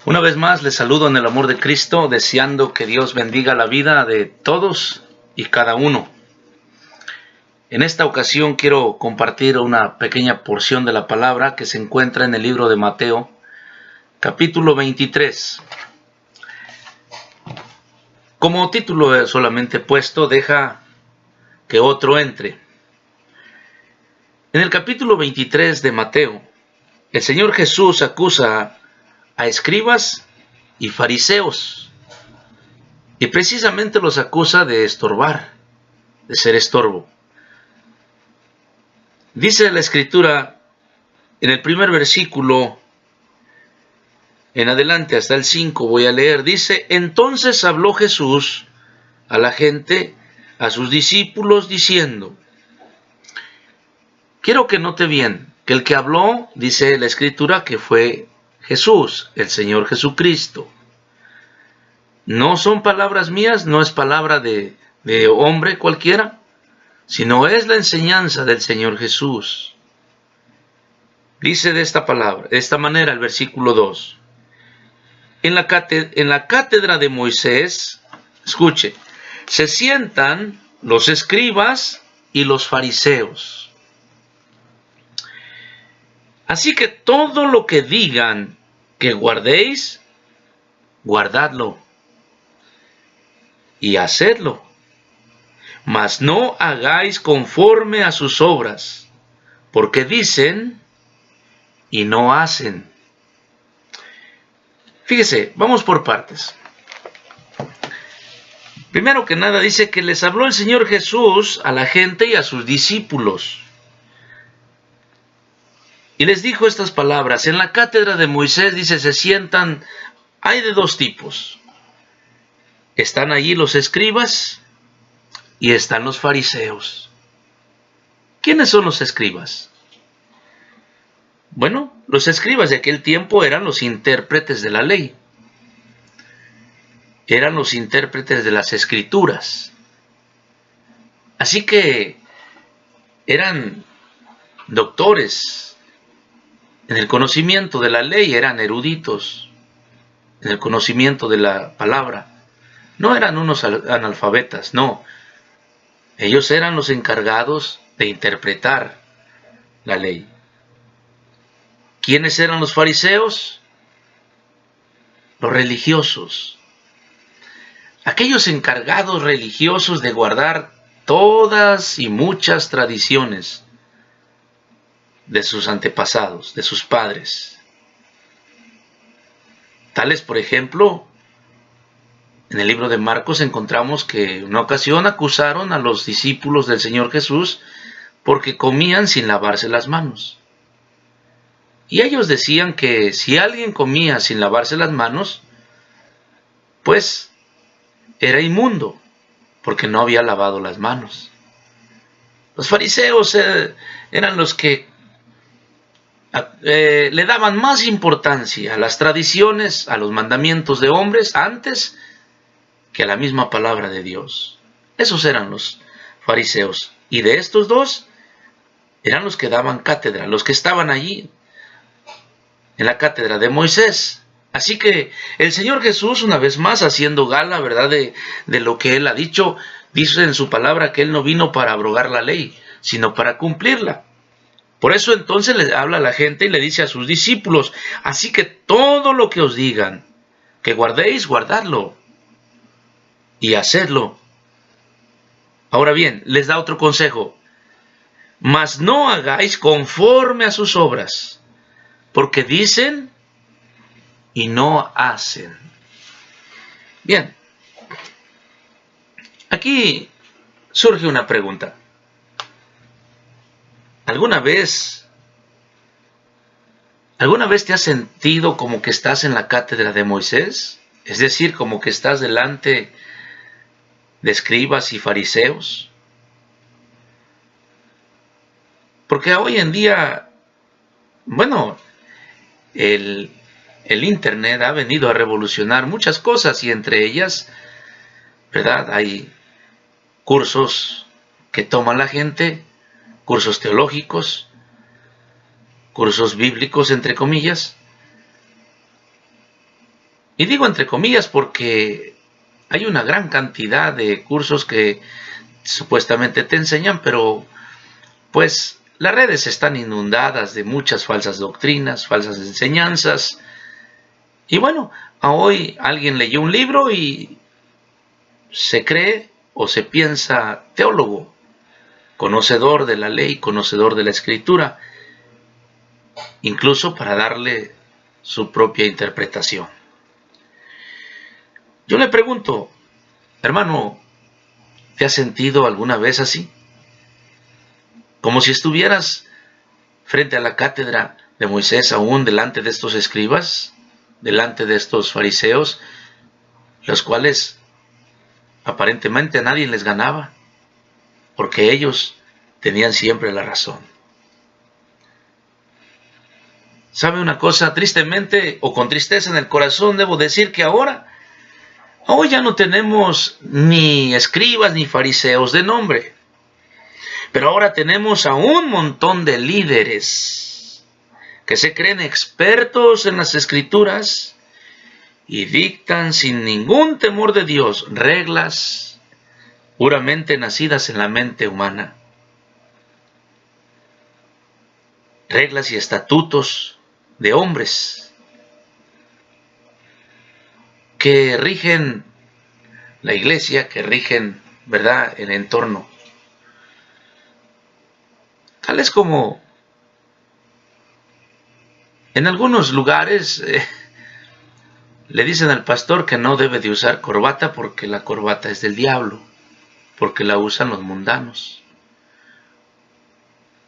Una vez más les saludo en el amor de Cristo, deseando que Dios bendiga la vida de todos y cada uno. En esta ocasión quiero compartir una pequeña porción de la palabra que se encuentra en el libro de Mateo, capítulo 23. Como título solamente puesto, deja que otro entre. En el capítulo 23 de Mateo, el Señor Jesús acusa a escribas y fariseos, y precisamente los acusa de estorbar, de ser estorbo. Dice la Escritura en el primer versículo en adelante hasta el 5, voy a leer, dice: entonces habló Jesús a la gente, a sus discípulos, diciendo. Quiero que note bien que el que habló, dice la Escritura, que fue Jesús, el Señor Jesucristo. No son palabras mías, no es palabra de hombre cualquiera, sino es la enseñanza del Señor Jesús. Dice de esta manera el versículo 2. En la cátedra de Moisés, escuche, se sientan los escribas y los fariseos. Así que todo lo que digan que guardéis, guardadlo y hacedlo. Mas no hagáis conforme a sus obras, porque dicen y no hacen. Fíjese, vamos por partes. Primero que nada dice que les habló el Señor Jesús a la gente y a sus discípulos. Y les dijo estas palabras. En la cátedra de Moisés, dice, se sientan, hay de dos tipos. Están allí los escribas y están los fariseos. ¿Quiénes son los escribas? Bueno, los escribas de aquel tiempo eran los intérpretes de la ley. Eran los intérpretes de las escrituras. Así que eran doctores en el conocimiento de la ley, eran eruditos en el conocimiento de la palabra. No eran unos analfabetas, no. Ellos eran los encargados de interpretar la ley. ¿Quiénes eran los fariseos? Los religiosos. Aquellos encargados religiosos de guardar todas y muchas tradiciones de sus antepasados, de sus padres. Tales, por ejemplo, en el libro de Marcos encontramos que en una ocasión acusaron a los discípulos del Señor Jesús porque comían sin lavarse las manos. Y ellos decían que si alguien comía sin lavarse las manos, pues era inmundo, porque no había lavado las manos. Los fariseos eran los que le daban más importancia a las tradiciones, a los mandamientos de hombres, antes que a la misma palabra de Dios. Esos eran los fariseos. Y de estos dos, eran los que daban cátedra, los que estaban allí, en la cátedra de Moisés. Así que el Señor Jesús, una vez más, haciendo gala, ¿verdad?, de lo que Él ha dicho, dice en su palabra que Él no vino para abrogar la ley, sino para cumplirla. Por eso entonces le habla a la gente y le dice a sus discípulos, así que todo lo que os digan, que guardéis, guardadlo y hacedlo. Ahora bien, les da otro consejo, mas no hagáis conforme a sus obras, porque dicen y no hacen. Bien, aquí surge una pregunta. ¿Alguna vez te has sentido como que estás en la cátedra de Moisés? Es decir, como que estás delante de escribas y fariseos. Porque hoy en día, bueno, el Internet ha venido a revolucionar muchas cosas y entre ellas, ¿verdad?, hay cursos que toma la gente, cursos teológicos, cursos bíblicos, entre comillas, Y digo entre comillas porque hay una gran cantidad de cursos que supuestamente te enseñan, pero pues las redes están inundadas de muchas falsas doctrinas, falsas enseñanzas. Y bueno, hoy alguien leyó un libro y se cree o se piensa teólogo, conocedor de la ley, conocedor de la escritura, incluso para darle su propia interpretación. Yo le pregunto, hermano, ¿te has sentido alguna vez así? Como si estuvieras frente a la cátedra de Moisés, aún delante de estos escribas, delante de estos fariseos, los cuales aparentemente a nadie les ganaba, porque ellos tenían siempre la razón. ¿Sabe una cosa? Tristemente o con tristeza en el corazón debo decir que hoy ya no tenemos ni escribas ni fariseos de nombre. Pero ahora tenemos a un montón de líderes que se creen expertos en las escrituras y dictan sin ningún temor de Dios reglas puramente nacidas en la mente humana. Reglas y estatutos de hombres que rigen la iglesia, que rigen, ¿verdad?, el entorno. Tales como en algunos lugares le dicen al pastor que no debe de usar corbata porque la corbata es del diablo, porque la usan los mundanos.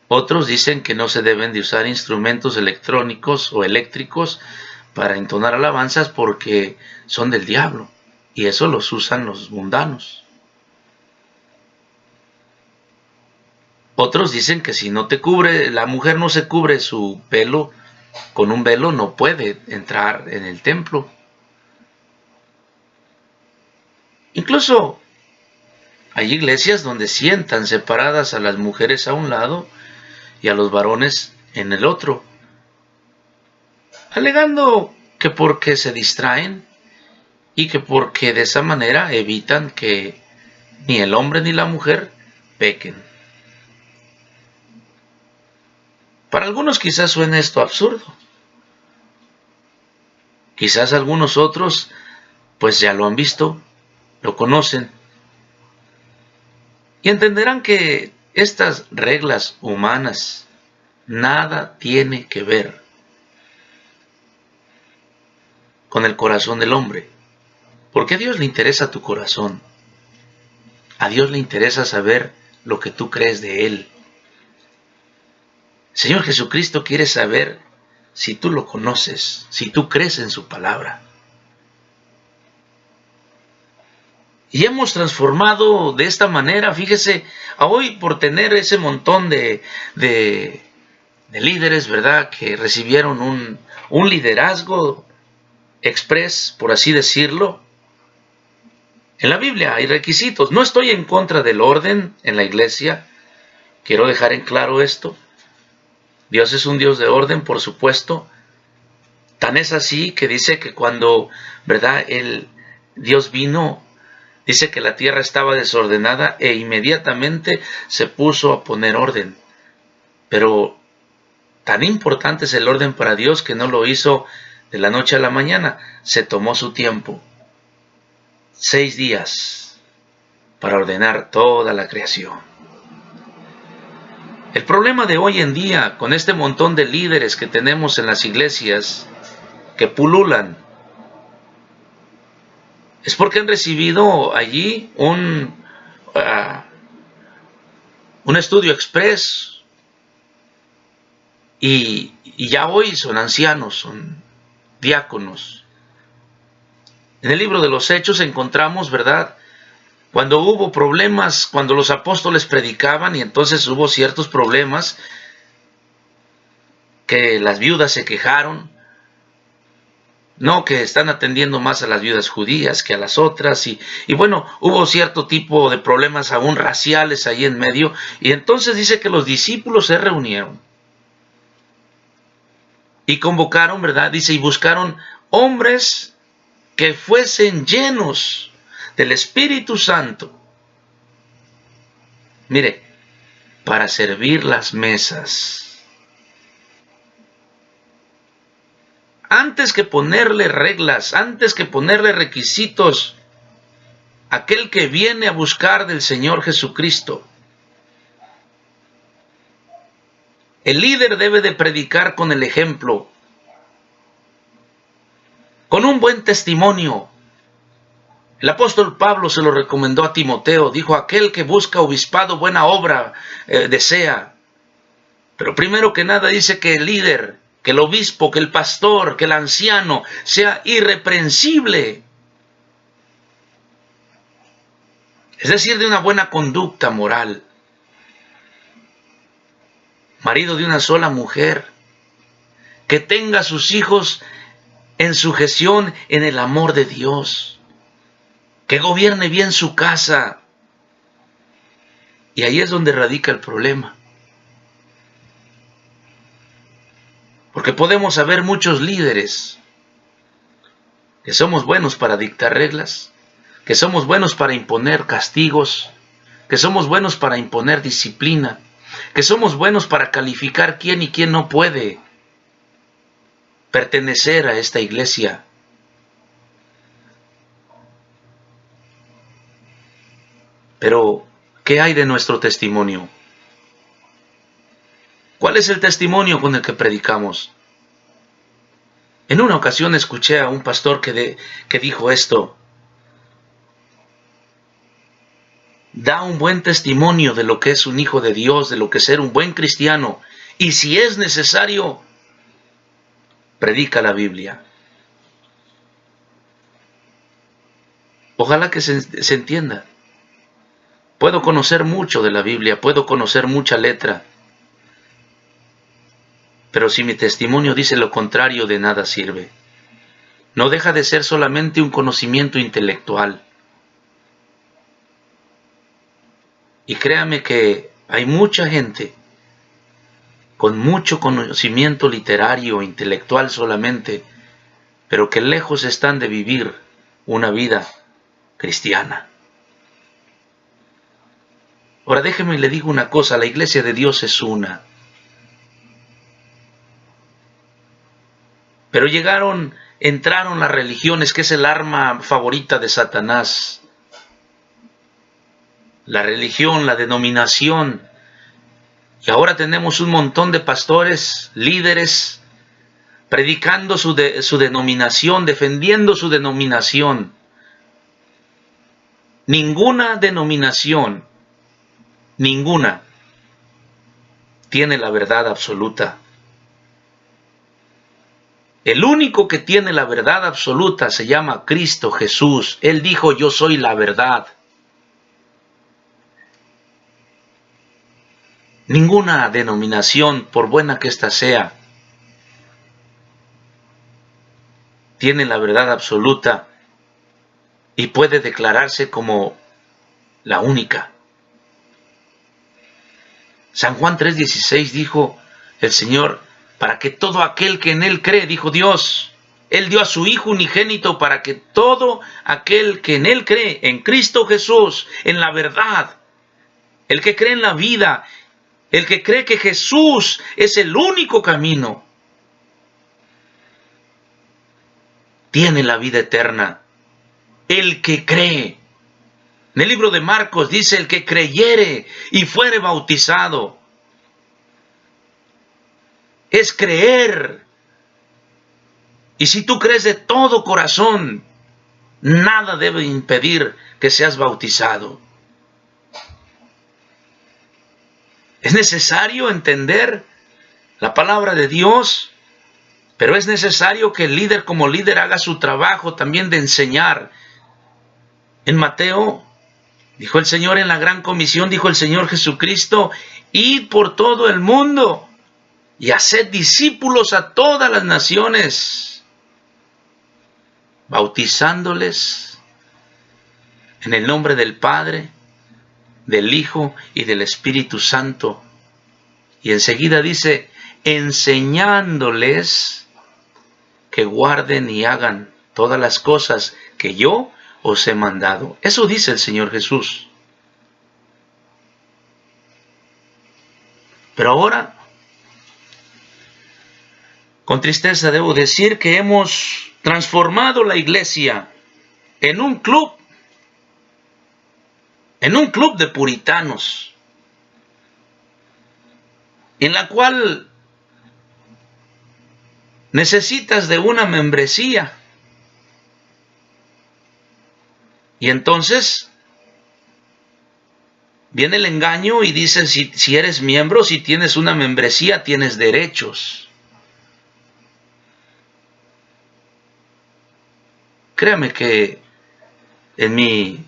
Otros dicen que no se deben de usar instrumentos electrónicos o eléctricos para entonar alabanzas porque son del diablo, y eso los usan los mundanos. Otros dicen que si no te cubre, la mujer no se cubre su pelo con un velo, no puede entrar en el templo. Incluso hay iglesias donde sientan separadas a las mujeres a un lado y a los varones en el otro, alegando que porque se distraen y que porque de esa manera evitan que ni el hombre ni la mujer pequen. Para algunos quizás suene esto absurdo. Quizás algunos otros pues ya lo han visto, lo conocen y entenderán que estas reglas humanas nada tiene que ver con el corazón del hombre, porque a Dios le interesa tu corazón, a Dios le interesa saber lo que tú crees de Él. El Señor Jesucristo quiere saber si tú lo conoces, si tú crees en su palabra. Y hemos transformado de esta manera, fíjese, a hoy por tener ese montón de líderes, ¿verdad?, que recibieron un liderazgo express, por así decirlo. En la Biblia hay requisitos. No estoy en contra del orden en la iglesia. Quiero dejar en claro esto. Dios es un Dios de orden, por supuesto. Tan es así que dice que cuando, ¿verdad?, Dios vino, dice que la tierra estaba desordenada e inmediatamente se puso a poner orden. Pero tan importante es el orden para Dios que no lo hizo de la noche a la mañana. Se tomó su tiempo, 6 días, para ordenar toda la creación. El problema de hoy en día, con este montón de líderes que tenemos en las iglesias, que pululan, es porque han recibido allí un estudio express y ya hoy son ancianos, son diáconos. En el libro de los Hechos encontramos, ¿verdad?, cuando hubo problemas, cuando los apóstoles predicaban y entonces hubo ciertos problemas, que las viudas se quejaron, no, que están atendiendo más a las viudas judías que a las otras, y bueno, hubo cierto tipo de problemas aún raciales ahí en medio, y entonces dice que los discípulos se reunieron y convocaron, ¿verdad?, dice, y buscaron hombres que fuesen llenos del Espíritu Santo. Mire, para servir las mesas. Antes que ponerle reglas, antes que ponerle requisitos, aquel que viene a buscar del Señor Jesucristo, el líder debe de predicar con el ejemplo, con un buen testimonio. El apóstol Pablo se lo recomendó a Timoteo, dijo, aquel que busca obispado, buena obra desea. Pero primero que nada dice que el líder, que el obispo, que el pastor, que el anciano sea irreprensible. Es decir, de una buena conducta moral. Marido de una sola mujer, que tenga a sus hijos en sujeción en el amor de Dios, que gobierne bien su casa. Y ahí es donde radica el problema. Porque podemos haber muchos líderes que somos buenos para dictar reglas, que somos buenos para imponer castigos, que somos buenos para imponer disciplina, que somos buenos para calificar quién y quién no puede pertenecer a esta iglesia. Pero, ¿qué hay de nuestro testimonio? ¿Cuál es el testimonio con el que predicamos? En una ocasión escuché a un pastor que dijo esto: da un buen testimonio de lo que es un hijo de Dios, de lo que es ser un buen cristiano, y si es necesario, predica la Biblia. Ojalá que se entienda. Puedo conocer mucho de la Biblia, puedo conocer mucha letra, pero si mi testimonio dice lo contrario, de nada sirve. No deja de ser solamente un conocimiento intelectual. Y créame que hay mucha gente con mucho conocimiento literario, intelectual solamente, pero que lejos están de vivir una vida cristiana. Ahora déjeme y le digo una cosa, la iglesia de Dios es una. Pero entraron las religiones, que es el arma favorita de Satanás. La religión, la denominación. Y ahora tenemos un montón de pastores, líderes, predicando su denominación, defendiendo su denominación. Ninguna denominación, ninguna, tiene la verdad absoluta. El único que tiene la verdad absoluta se llama Cristo Jesús. Él dijo, yo soy la verdad. Ninguna denominación, por buena que ésta sea, tiene la verdad absoluta y puede declararse como la única. San Juan 3:16 dijo el Señor, para que todo aquel que en Él cree, dijo Dios, Él dio a su Hijo unigénito para que todo aquel que en Él cree, en Cristo Jesús, en la verdad, el que cree en la vida, el que cree que Jesús es el único camino, tiene la vida eterna. El que cree. En el libro de Marcos dice, el que creyere y fuere bautizado. Es creer. Y si tú crees de todo corazón, nada debe impedir que seas bautizado. Es necesario entender la palabra de Dios, pero es necesario que el líder como líder haga su trabajo también de enseñar. En Mateo, dijo el Señor en la gran comisión, dijo el Señor Jesucristo, id por todo el mundo y haced discípulos a todas las naciones, bautizándoles en el nombre del Padre, del Hijo y del Espíritu Santo. Y enseguida dice, enseñándoles que guarden y hagan todas las cosas que yo os he mandado. Eso dice el Señor Jesús. Pero ahora, con tristeza debo decir que hemos transformado la iglesia en un club de puritanos, en la cual necesitas de una membresía. Y entonces viene el engaño y dice, si eres miembro, si tienes una membresía, tienes derechos. Créame que en mi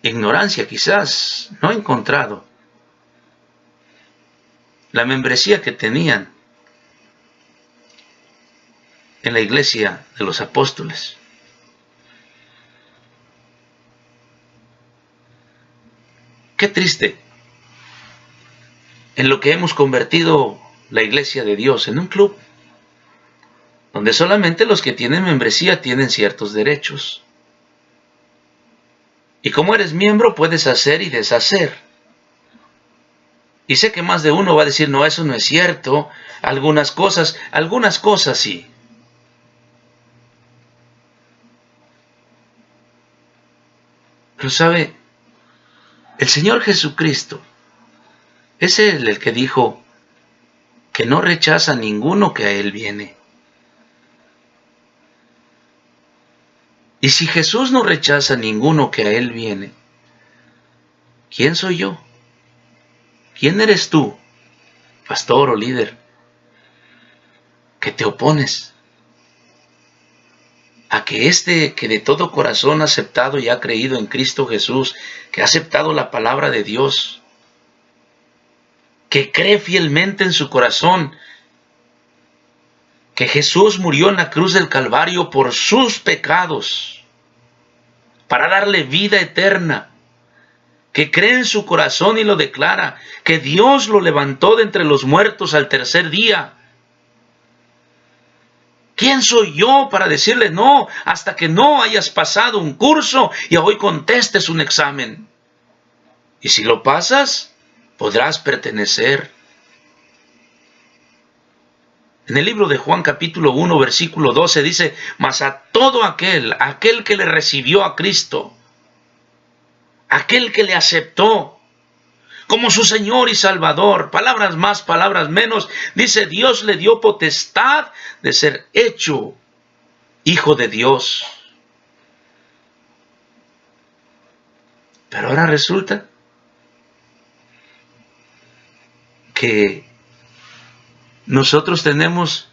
ignorancia quizás no he encontrado la membresía que tenían en la iglesia de los apóstoles. Qué triste en lo que hemos convertido la iglesia de Dios, en un club donde solamente los que tienen membresía tienen ciertos derechos. Y como eres miembro puedes hacer y deshacer. Y sé que más de uno va a decir, no, eso no es cierto. Algunas cosas sí. Pero sabe, el Señor Jesucristo es Él el que dijo que no rechaza a ninguno que a Él viene. Y si Jesús no rechaza a ninguno que a Él viene, ¿quién soy yo? ¿Quién eres tú, pastor o líder, que te opones a que que de todo corazón ha aceptado y ha creído en Cristo Jesús, que ha aceptado la palabra de Dios, que cree fielmente en su corazón que Jesús murió en la cruz del Calvario por sus pecados, para darle vida eterna, que cree en su corazón y lo declara, que Dios lo levantó de entre los muertos al tercer día? ¿Quién soy yo para decirle no hasta que no hayas pasado un curso y hoy contestes un examen? Y si lo pasas, podrás pertenecer. En el libro de Juan capítulo 1 versículo 12 dice, mas a todo aquel que le recibió a Cristo, aquel que le aceptó como su Señor y Salvador, palabras más, palabras menos, dice, Dios le dio potestad de ser hecho hijo de Dios. Pero ahora resulta que nosotros tenemos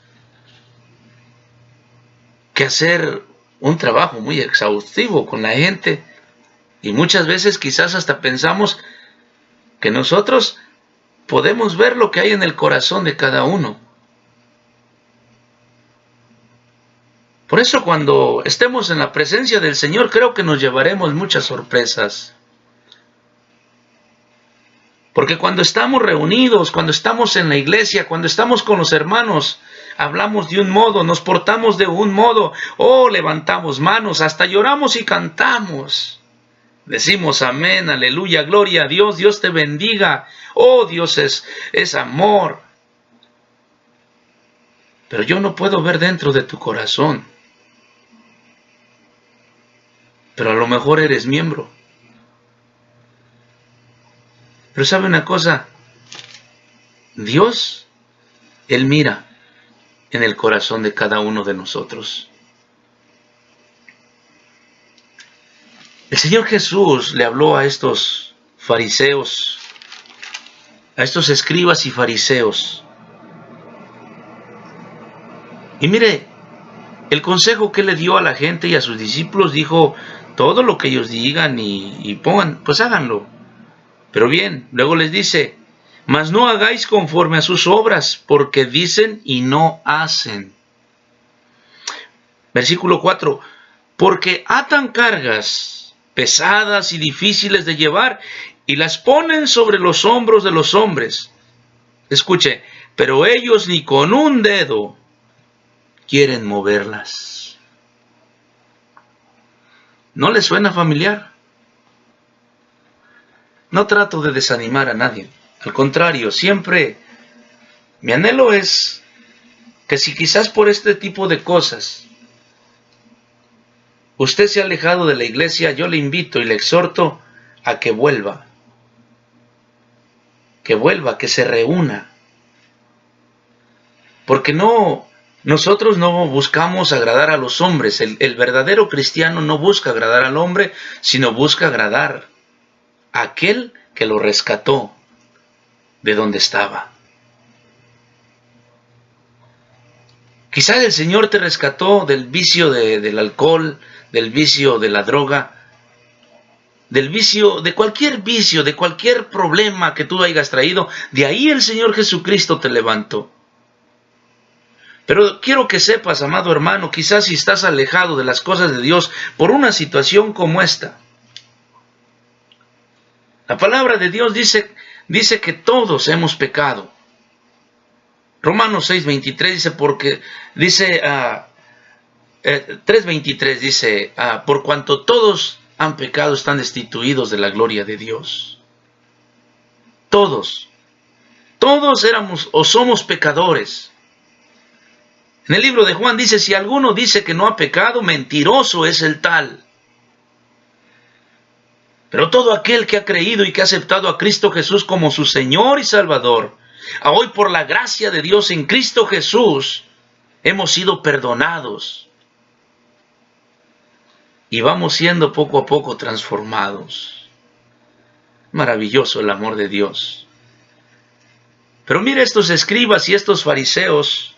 que hacer un trabajo muy exhaustivo con la gente y muchas veces quizás hasta pensamos que nosotros podemos ver lo que hay en el corazón de cada uno. Por eso cuando estemos en la presencia del Señor creo que nos llevaremos muchas sorpresas. Porque cuando estamos reunidos, cuando estamos en la iglesia, cuando estamos con los hermanos, hablamos de un modo, nos portamos de un modo, levantamos manos, hasta lloramos y cantamos. Decimos amén, aleluya, gloria a Dios, Dios te bendiga. Dios es amor. Pero yo no puedo ver dentro de tu corazón. Pero a lo mejor eres miembro. Pero ¿sabe una cosa? Dios, Él mira en el corazón de cada uno de nosotros. El Señor Jesús le habló a estos fariseos, a estos escribas y fariseos. Y mire, el consejo que le dio a la gente y a sus discípulos, dijo, todo lo que ellos digan y pongan, pues háganlo. Pero bien, luego les dice, mas no hagáis conforme a sus obras, porque dicen y no hacen. Versículo 4, porque atan cargas pesadas y difíciles de llevar y las ponen sobre los hombros de los hombres. Escuche, pero ellos ni con un dedo quieren moverlas. ¿No le suena familiar? No trato de desanimar a nadie. Al contrario, siempre mi anhelo es que si quizás por este tipo de cosas usted se ha alejado de la iglesia, yo le invito y le exhorto a que vuelva, que se reúna. Porque nosotros no buscamos agradar a los hombres. El verdadero cristiano no busca agradar al hombre, sino busca agradar a aquel que lo rescató de donde estaba. Quizás el Señor te rescató del vicio del alcohol, del vicio de la droga, del vicio, de cualquier problema que tú hayas traído. De ahí el Señor Jesucristo te levantó. Pero quiero que sepas, amado hermano, quizás si estás alejado de las cosas de Dios por una situación como esta. La palabra de Dios dice que todos hemos pecado. Romanos 6:23 dice, porque dice 3:23 dice, por cuanto todos han pecado, están destituidos de la gloria de Dios. Todos éramos o somos pecadores. En el libro de Juan dice, si alguno dice que no ha pecado, mentiroso es el tal. Pero todo aquel que ha creído y que ha aceptado a Cristo Jesús como su Señor y Salvador, a hoy por la gracia de Dios en Cristo Jesús, hemos sido perdonados. Y vamos siendo poco a poco transformados. Maravilloso el amor de Dios. Pero mire estos escribas y estos fariseos.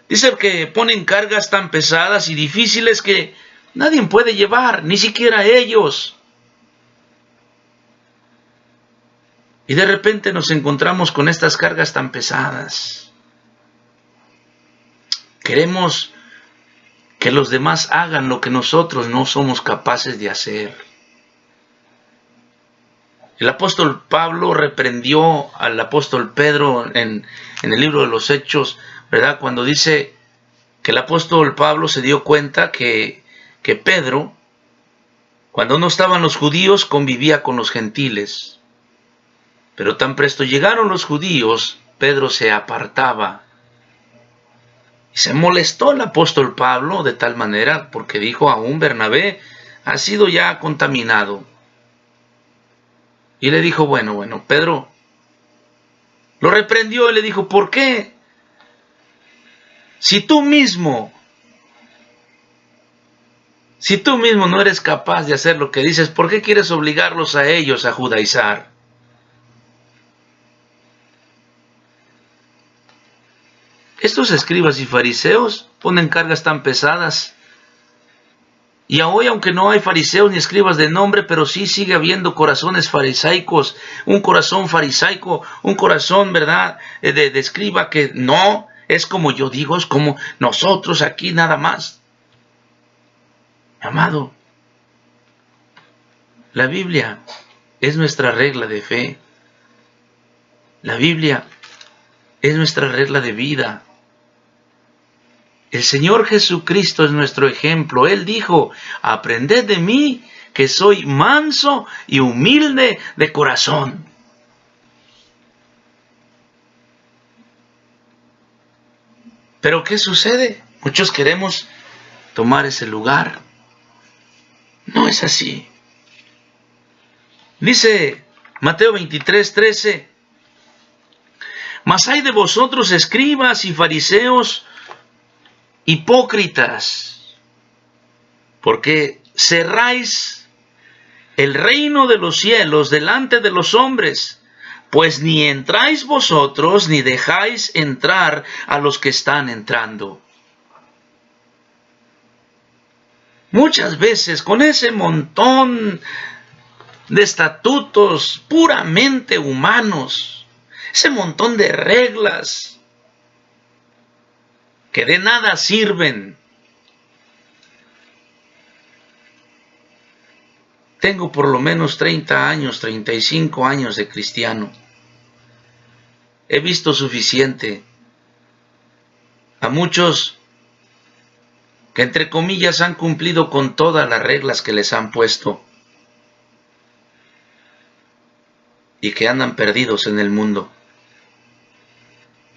Dice que ponen cargas tan pesadas y difíciles que nadie puede llevar, ni siquiera ellos. Y de repente nos encontramos con estas cargas tan pesadas. Queremos que los demás hagan lo que nosotros no somos capaces de hacer. El apóstol Pablo reprendió al apóstol Pedro en el libro de los Hechos, ¿verdad? Cuando dice que el apóstol Pablo se dio cuenta que Pedro, cuando no estaban los judíos, convivía con los gentiles. Pero tan presto llegaron los judíos, Pedro se apartaba. Y se molestó el apóstol Pablo de tal manera, porque dijo, aún Bernabé ha sido ya contaminado. Y le dijo, bueno, Pedro lo reprendió y le dijo, ¿por qué? Si tú mismo no eres capaz de hacer lo que dices, ¿por qué quieres obligarlos a ellos a judaizar? Estos escribas y fariseos ponen cargas tan pesadas. Y hoy, aunque no hay fariseos ni escribas de nombre, pero sí sigue habiendo corazones farisaicos, un corazón farisaico, un corazón, ¿verdad?, de escriba que no es como yo digo, es como nosotros aquí nada más. Amado, la Biblia es nuestra regla de fe. La Biblia es nuestra regla de vida. El Señor Jesucristo es nuestro ejemplo. Él dijo, aprended de mí, que soy manso y humilde de corazón. Pero ¿qué sucede? Muchos queremos tomar ese lugar. No es así. Dice Mateo 23:13, mas hay de vosotros, escribas y fariseos, hipócritas, porque cerráis el reino de los cielos delante de los hombres, pues ni entráis vosotros, ni dejáis entrar a los que están entrando. Muchas veces con ese montón de estatutos puramente humanos, ese montón de reglas que de nada sirven. Tengo por lo menos 30 años, 35 años de cristiano. He visto suficiente. A muchos que entre comillas han cumplido con todas las reglas que les han puesto y que andan perdidos en el mundo.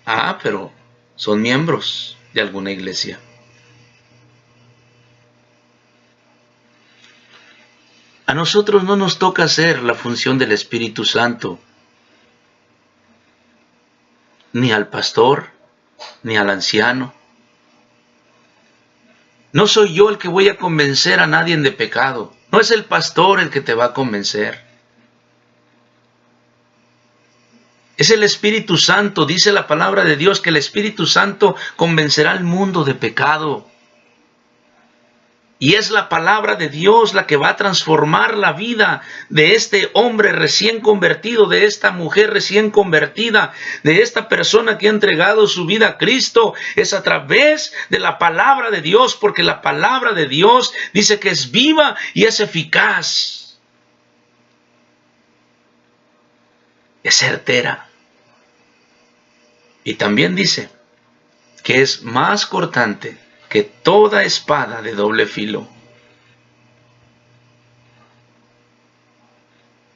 Ah, pero son miembros de alguna iglesia. A nosotros no nos toca hacer la función del Espíritu Santo, ni al pastor, ni al anciano. No soy yo el que voy a convencer a nadie de pecado. No es el pastor el que te va a convencer. Es el Espíritu Santo. Dice la palabra de Dios que el Espíritu Santo convencerá al mundo de pecado. Y es la palabra de Dios la que va a transformar la vida de este hombre recién convertido, de esta mujer recién convertida, de esta persona que ha entregado su vida a Cristo. Es a través de la palabra de Dios, porque la palabra de Dios dice que es viva y es eficaz. Es certera. Y también dice que es más cortante que toda espada de doble filo.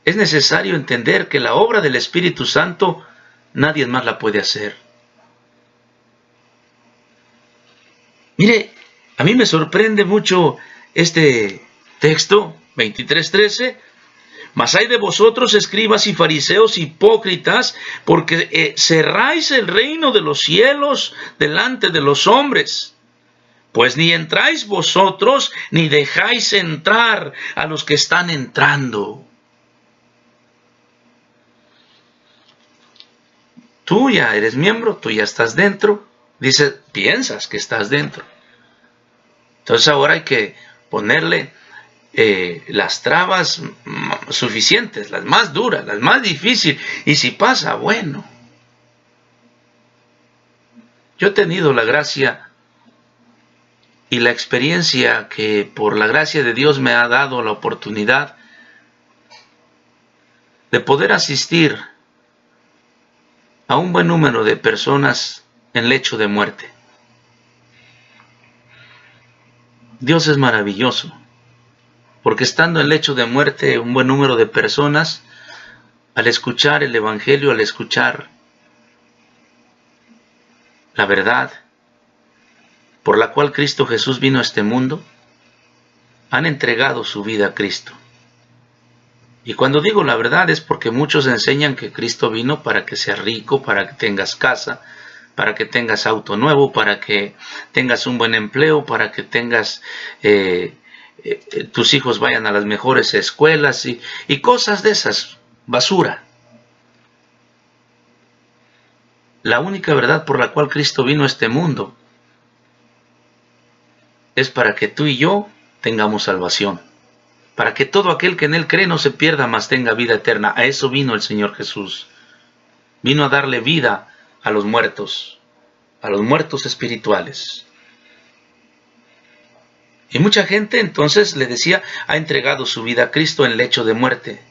Es necesario entender que la obra del Espíritu Santo nadie más la puede hacer. Mire, a mí me sorprende mucho este texto, 23:13. Mas hay de vosotros, escribas y fariseos hipócritas, porque cerráis el reino de los cielos delante de los hombres. Pues ni entráis vosotros, ni dejáis entrar a los que están entrando. Tú ya eres miembro, tú ya estás dentro. Dice, piensas que estás dentro. Entonces ahora hay que ponerle las trabas suficientes, las más duras, las más difíciles. Y si pasa, bueno. Yo he tenido la gracia y la experiencia que por la gracia de Dios me ha dado la oportunidad de poder asistir a un buen número de personas en lecho de muerte. Dios es maravilloso, porque estando en lecho de muerte un buen número de personas, al escuchar el Evangelio, al escuchar la verdad por la cual Cristo Jesús vino a este mundo, han entregado su vida a Cristo. Y cuando digo la verdad es porque muchos enseñan que Cristo vino para que seas rico, para que tengas casa, para que tengas auto nuevo, para que tengas un buen empleo, para que tengas tus hijos vayan a las mejores escuelas y cosas de esas, basura. La única verdad por la cual Cristo vino a este mundo es para que tú y yo tengamos salvación, para que todo aquel que en Él cree no se pierda, mas tenga vida eterna. A eso vino el Señor Jesús. Vino a darle vida a los muertos espirituales. Y mucha gente entonces, le decía, ha entregado su vida a Cristo en lecho de muerte.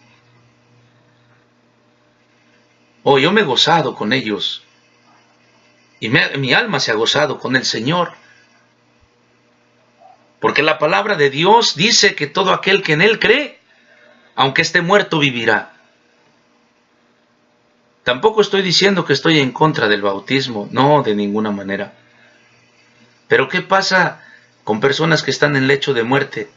Oh, yo me he gozado con ellos, y mi alma se ha gozado con el Señor. Porque la palabra de Dios dice que todo aquel que en Él cree, aunque esté muerto, vivirá. Tampoco estoy diciendo que estoy en contra del bautismo, no, de ninguna manera. Pero ¿qué pasa con personas que están en lecho de muerte?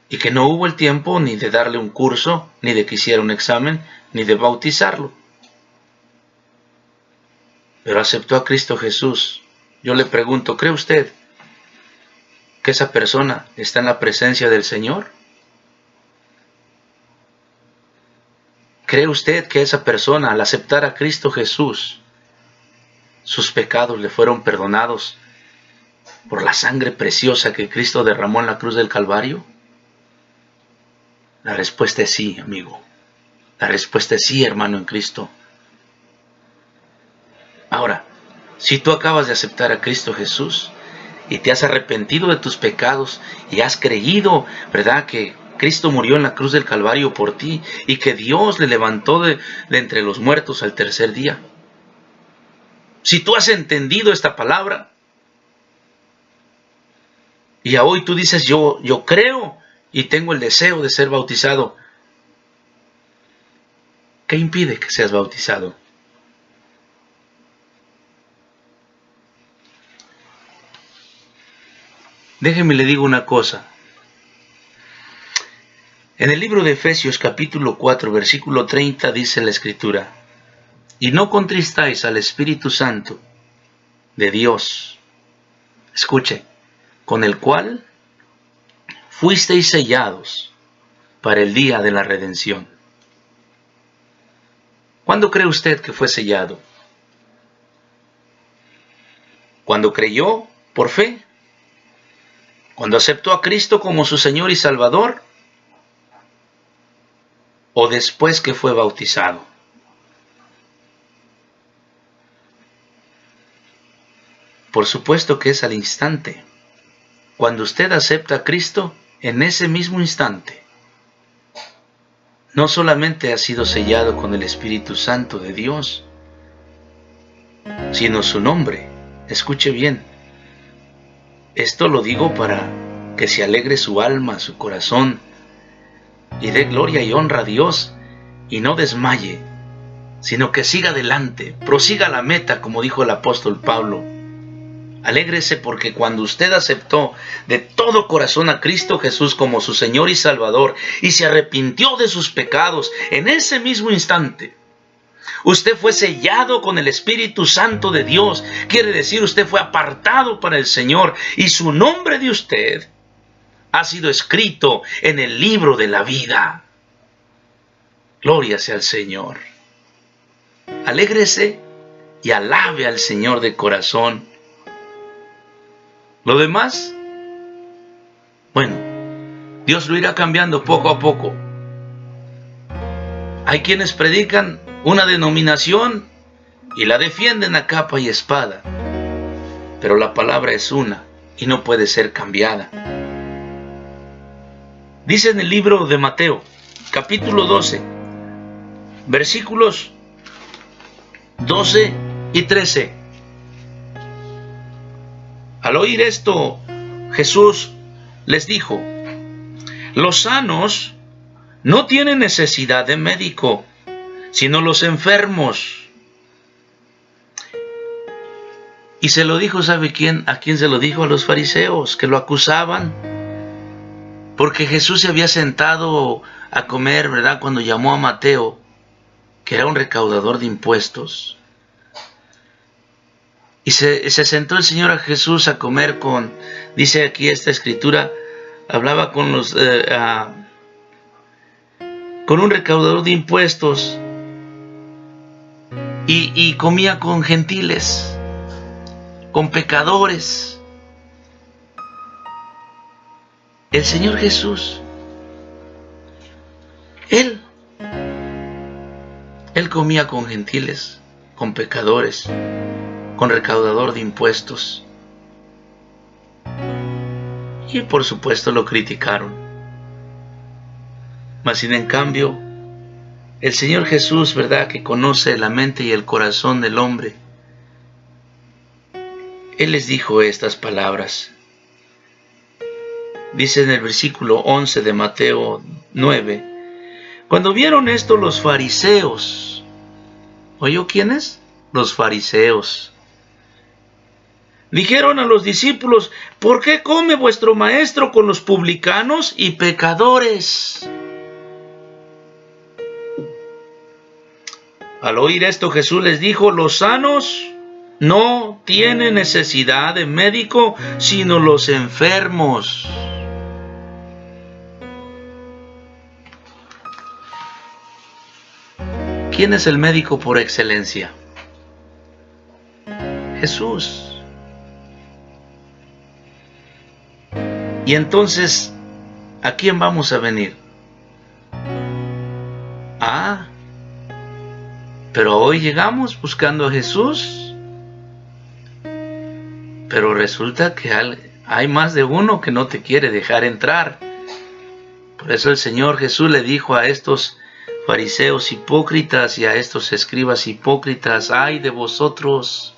Y que no hubo el tiempo ni de darle un curso, ni de que hiciera un examen, ni de bautizarlo. Pero aceptó a Cristo Jesús. Yo le pregunto, ¿cree usted que esa persona está en la presencia del Señor? ¿Cree usted que esa persona, al aceptar a Cristo Jesús, sus pecados le fueron perdonados por la sangre preciosa que Cristo derramó en la cruz del Calvario? La respuesta es sí, amigo. La respuesta es sí, hermano en Cristo. Ahora, si tú acabas de aceptar a Cristo Jesús y te has arrepentido de tus pecados y has creído, ¿verdad?, que Cristo murió en la cruz del Calvario por ti y que Dios le levantó de entre los muertos al tercer día. Si tú has entendido esta palabra, Y a hoy tú dices, yo creo y tengo el deseo de ser bautizado. ¿Qué impide que seas bautizado? Déjeme le digo una cosa. En el libro de Efesios capítulo 4 versículo 30 dice la Escritura: y no contristáis al Espíritu Santo de Dios, escuche, con el cual fuisteis sellados para el día de la redención. ¿Cuándo cree usted que fue sellado? ¿Cuando creyó por fe? ¿Cuando aceptó a Cristo como su Señor y Salvador? ¿O después que fue bautizado? Por supuesto que es al instante. Cuando usted acepta a Cristo, en ese mismo instante, no solamente ha sido sellado con el Espíritu Santo de Dios, sino su nombre. Escuche bien. Esto lo digo para que se alegre su alma, su corazón, y dé gloria y honra a Dios, y no desmaye, sino que siga adelante, prosiga la meta, como dijo el apóstol Pablo. Alégrese porque cuando usted aceptó de todo corazón a Cristo Jesús como su Señor y Salvador y se arrepintió de sus pecados, en ese mismo instante, usted fue sellado con el Espíritu Santo de Dios. Quiere decir, usted fue apartado para el Señor y su nombre de usted ha sido escrito en el libro de la vida. Gloria sea al Señor. Alégrese y alabe al Señor de corazón. Lo demás, bueno, Dios lo irá cambiando poco a poco. Hay quienes predican una denominación y la defienden a capa y espada, pero la palabra es una y no puede ser cambiada. Dice en el libro de Mateo, capítulo 12, versículos 12 y 13. Al oír esto, Jesús les dijo: los sanos no tienen necesidad de médico, sino los enfermos. Y se lo dijo, ¿sabe quién? ¿A quién se lo dijo? A los fariseos, que lo acusaban, porque Jesús se había sentado a comer, ¿verdad?, cuando llamó a Mateo, que era un recaudador de impuestos. Y se sentó el Señor a Jesús a comer con, dice aquí esta escritura, hablaba con con un recaudador de impuestos y comía con gentiles, con pecadores. El Señor Jesús, Él comía con gentiles, con pecadores, con recaudador de impuestos. Y por supuesto lo criticaron. Mas sin en cambio, el Señor Jesús, ¿verdad?, que conoce la mente y el corazón del hombre, Él les dijo estas palabras. Dice en el versículo 11 de Mateo 9, cuando vieron esto los fariseos, ¿oyó quiénes? Los fariseos. Dijeron a los discípulos: ¿por qué come vuestro maestro con los publicanos y pecadores? Al oír esto, Jesús les dijo: los sanos no tienen necesidad de médico, sino los enfermos. ¿Quién es el médico por excelencia? Jesús. Y entonces, ¿a quién vamos a venir? Pero hoy llegamos buscando a Jesús. Pero resulta que hay más de uno que no te quiere dejar entrar. Por eso el Señor Jesús le dijo a estos fariseos hipócritas y a estos escribas hipócritas: ay de vosotros,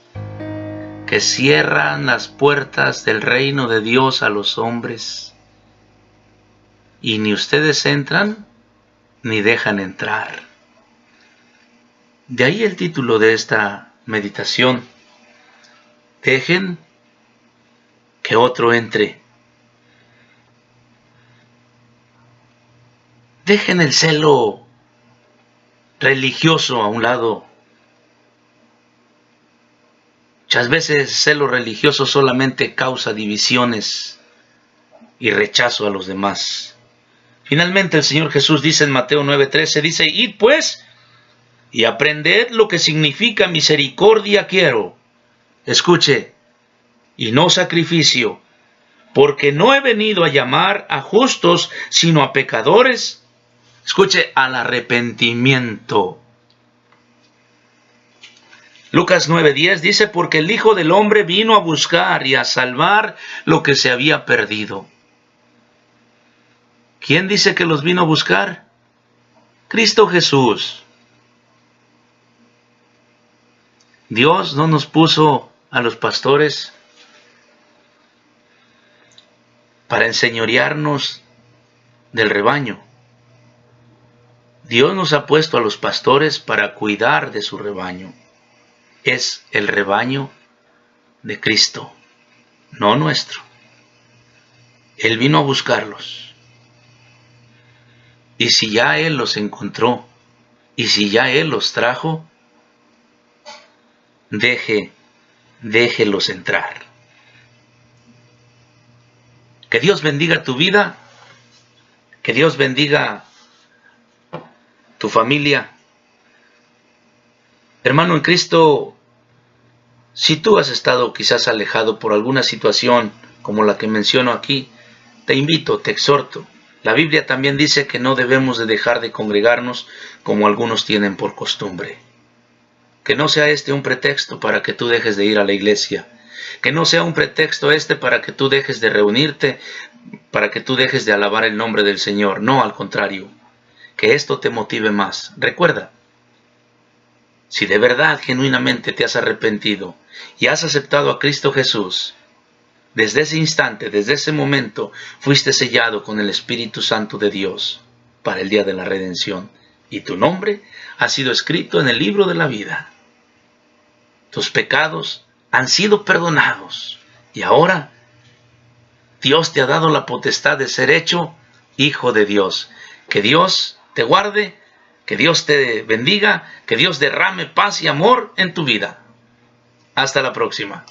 que cierran las puertas del reino de Dios a los hombres, y ni ustedes entran ni dejan entrar. De ahí el título de esta meditación: dejen que otro entre. Dejen el celo religioso a un lado. Muchas veces el celo religioso solamente causa divisiones y rechazo a los demás. Finalmente el Señor Jesús dice en Mateo 9:13, dice: id pues y aprended lo que significa misericordia quiero. Escuche, y no sacrificio, porque no he venido a llamar a justos, sino a pecadores. Escuche, al arrepentimiento. Lucas 9:10 dice: porque el Hijo del Hombre vino a buscar y a salvar lo que se había perdido. ¿Quién dice que los vino a buscar? Cristo Jesús. Dios no nos puso a los pastores para enseñorearnos del rebaño. Dios nos ha puesto a los pastores para cuidar de su rebaño. Es el rebaño de Cristo, no nuestro. Él vino a buscarlos. Y si ya Él los encontró, y si ya Él los trajo, déjelos entrar. Que Dios bendiga tu vida, que Dios bendiga tu familia. Hermano en Cristo, si tú has estado quizás alejado por alguna situación como la que menciono aquí, te invito, te exhorto. La Biblia también dice que no debemos de dejar de congregarnos como algunos tienen por costumbre. Que no sea este un pretexto para que tú dejes de ir a la iglesia. Que no sea un pretexto para que tú dejes de reunirte, para que tú dejes de alabar el nombre del Señor. No, al contrario. Que esto te motive más. Recuerda, si de verdad, genuinamente te has arrepentido y has aceptado a Cristo Jesús, desde ese instante, desde ese momento, fuiste sellado con el Espíritu Santo de Dios para el día de la redención. Y tu nombre ha sido escrito en el libro de la vida. Tus pecados han sido perdonados. Y ahora, Dios te ha dado la potestad de ser hecho hijo de Dios. Que Dios te guarde, que Dios te bendiga, que Dios derrame paz y amor en tu vida. Hasta la próxima.